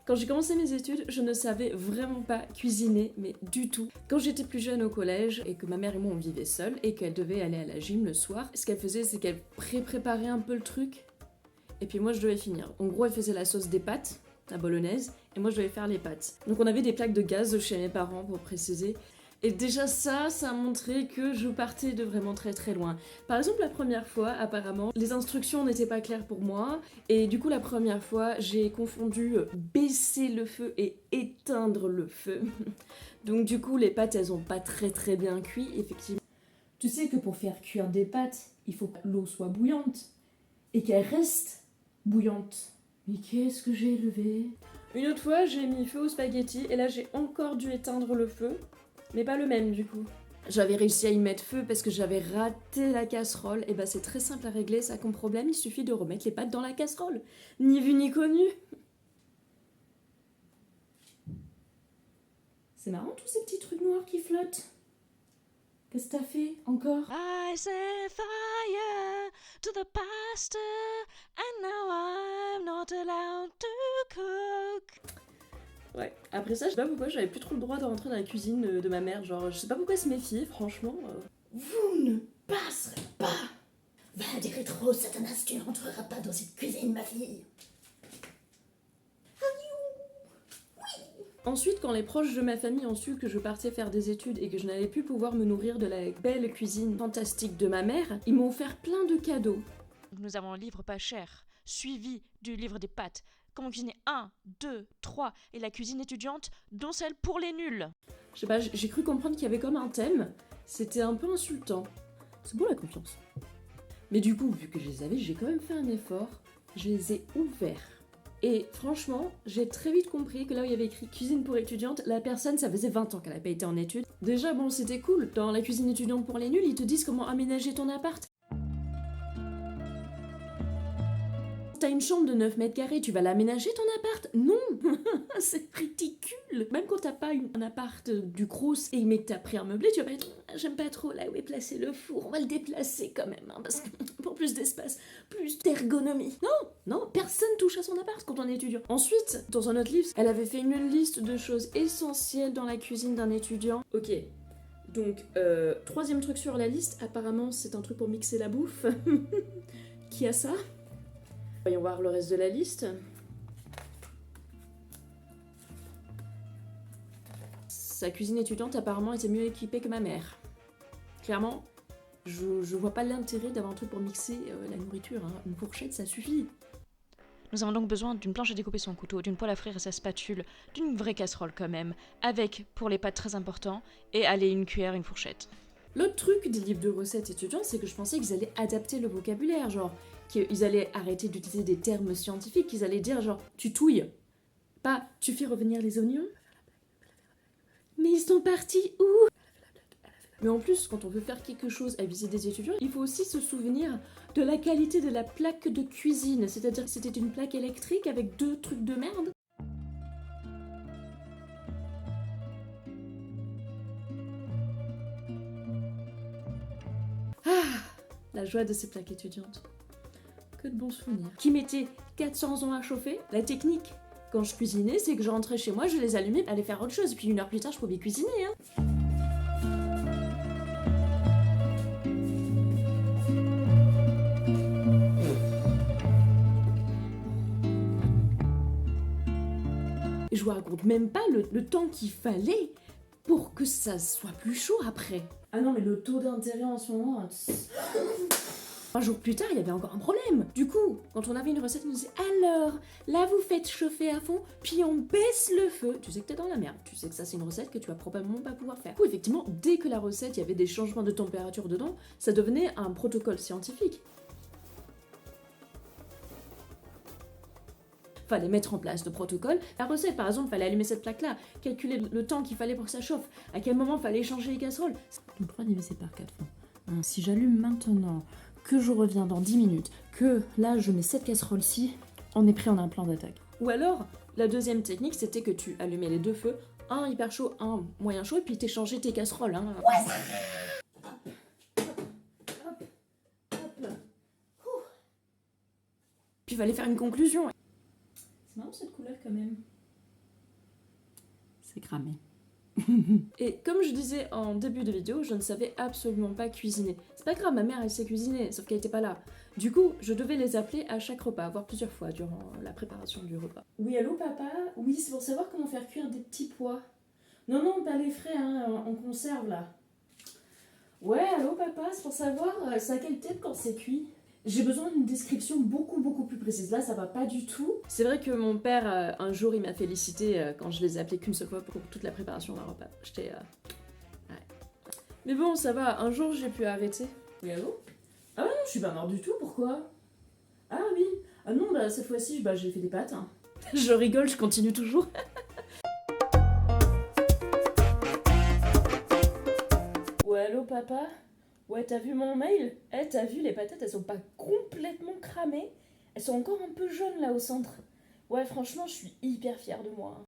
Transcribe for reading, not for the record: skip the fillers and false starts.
Quand j'ai commencé mes études, je ne savais vraiment pas cuisiner, mais du tout. Quand j'étais plus jeune au collège et que ma mère et moi on vivait seuls et qu'elle devait aller à la gym le soir, ce qu'elle faisait c'est qu'elle préparait un peu le truc et puis moi je devais finir. En gros elle faisait la sauce des pâtes, la bolognaise, et moi je devais faire les pâtes. Donc on avait des plaques de gaz chez mes parents pour préciser. Et déjà ça a montré que je partais de vraiment très très loin. Par exemple la première fois, apparemment, les instructions n'étaient pas claires pour moi. Et du coup la première fois, j'ai confondu baisser le feu et éteindre le feu. Donc du coup les pâtes elles ont pas très très bien cuit, effectivement. Tu sais que pour faire cuire des pâtes, il faut que l'eau soit bouillante et qu'elle reste bouillante. Mais qu'est-ce que j'ai élevé? Une autre fois j'ai mis feu aux spaghettis et là j'ai encore dû éteindre le feu. Mais pas le même du coup. J'avais réussi à y mettre feu parce que j'avais raté la casserole. Et bah c'est très simple à régler ça comme problème, il suffit de remettre les pâtes dans la casserole. Ni vu ni connu. C'est marrant tous ces petits trucs noirs qui flottent. Qu'est-ce que t'as fait encore? I set fire to the pasta and now I'm not allowed to cook. Ouais, après ça je sais pas pourquoi j'avais plus trop le droit de rentrer dans la cuisine de ma mère. Genre je sais pas pourquoi elle se méfiait franchement. Vous ne passerez pas. Va des rétros, Satanas, tu n'entreras pas dans cette cuisine, ma fille. Ensuite, quand les proches de ma famille ont su que je partais faire des études et que je n'allais plus pouvoir me nourrir de la belle cuisine fantastique de ma mère, ils m'ont offert plein de cadeaux. Nous avons un livre pas cher, suivi du livre des pâtes. Comment cuisiner 1, 2, 3 et la cuisine étudiante, dont celle pour les nuls. Je sais pas, j'ai cru comprendre qu'il y avait comme un thème. C'était un peu insultant. C'est beau la confiance. Mais du coup, vu que je les avais, j'ai quand même fait un effort. Je les ai ouverts. Et franchement, j'ai très vite compris que là où il y avait écrit cuisine pour étudiante, la personne, ça faisait 20 ans qu'elle n'a pas été en études. Déjà, bon, c'était cool. Dans la cuisine étudiante pour les nuls, ils te disent comment aménager ton appart. T'as une chambre de 9 mètres carrés, tu vas l'aménager ton appart? Non. C'est ridicule. Même quand t'as pas un appart du Crous et mais que t'as pris un meublé, tu vas pas être j'aime pas trop là où est placé le four, on va le déplacer quand même, hein, parce que pour plus d'espace, plus d'ergonomie. Non, personne touche à son appart quand on est étudiant. Ensuite, dans un autre livre, elle avait fait une liste de choses essentielles dans la cuisine d'un étudiant. Ok. Donc, troisième truc sur la liste, apparemment c'est un truc pour mixer la bouffe. Qui a ça? Voyons voir le reste de la liste. Sa cuisine étudiante apparemment était mieux équipée que ma mère. Clairement, je vois pas l'intérêt d'avoir un truc pour mixer la nourriture. Hein. Une fourchette, ça suffit. Nous avons donc besoin d'une planche à découper son couteau, d'une poêle à frire et sa spatule, d'une vraie casserole quand même, avec, pour les pâtes très important, et allez, une cuillère, une fourchette. L'autre truc des livres de recettes étudiants, c'est que je pensais qu'ils allaient adapter le vocabulaire, genre qu'ils allaient arrêter d'utiliser des termes scientifiques, qu'ils allaient dire genre tu touilles, pas tu fais revenir les oignons. Mais ils sont partis où? Mais en plus, quand on veut faire quelque chose à viser des étudiants, il faut aussi se souvenir de la qualité de la plaque de cuisine, c'est-à-dire que c'était une plaque électrique avec 2 trucs de merde. La joie de ces plaques étudiantes. Que de bons souvenirs. Qui mettait 400 ans à chauffer. La technique, quand je cuisinais, c'est que je rentrais chez moi, je les allumais, allais faire autre chose, et puis 1 heure plus tard, je pouvais cuisiner. Hein. Et je vous raconte même pas le temps qu'il fallait pour que ça soit plus chaud après. Ah non, mais le taux d'intérêt en ce moment... 3 jours plus tard, il y avait encore un problème. Du coup, quand on avait une recette, on nous disait alors, là vous faites chauffer à fond, puis on baisse le feu. Tu sais que t'es dans la merde. Tu sais que ça c'est une recette que tu vas probablement pas pouvoir faire. Du coup, effectivement, dès que la recette, il y avait des changements de température dedans, ça devenait un protocole scientifique. Fallait mettre en place le protocole. La recette, par exemple, fallait allumer cette plaque-là, calculer le temps qu'il fallait pour que ça chauffe, à quel moment fallait changer les casseroles. Donc 3 divisé par 4. Si j'allume maintenant, que je reviens dans 10 minutes, que là je mets cette casserole-ci, on est prêt, on a un plan d'attaque. Ou alors, la deuxième technique, c'était que tu allumais les 2 feux, un hyper chaud, un moyen chaud, et puis t'échangeais tes casseroles. Hein. Puis il fallait faire une conclusion. C'est marrant cette couleur quand même. C'est cramé. Et comme je disais en début de vidéo, je ne savais absolument pas cuisiner. C'est pas grave, ma mère elle sait cuisiner, sauf qu'elle était pas là. Du coup, je devais les appeler à chaque repas, voire plusieurs fois durant la préparation du repas. Oui, allô papa? Oui, c'est pour savoir comment faire cuire des petits pois. Non, non, pas les frais, hein, en conserve là. Ouais, allô papa, c'est pour savoir c'est à quel thème quand c'est cuit. J'ai besoin d'une description beaucoup plus précise. Là, ça va pas du tout. C'est vrai que mon père, un jour, il m'a félicité quand je les ai appelés qu'une seule fois pour toute la préparation d'un repas. J'étais... ouais. Mais bon, ça va. Un jour, j'ai pu arrêter. Oui, allô? Ah non, je suis pas mort du tout. Pourquoi? Ah oui. Ah non, bah cette fois-ci, bah, j'ai fait des pâtes. Hein. Je rigole, je continue toujours. Ouais, allô papa? Ouais, t'as vu mon mail? Eh, t'as vu, les patates, elles sont pas complètement cramées. Elles sont encore un peu jaunes là au centre. Ouais, franchement, je suis hyper fière de moi.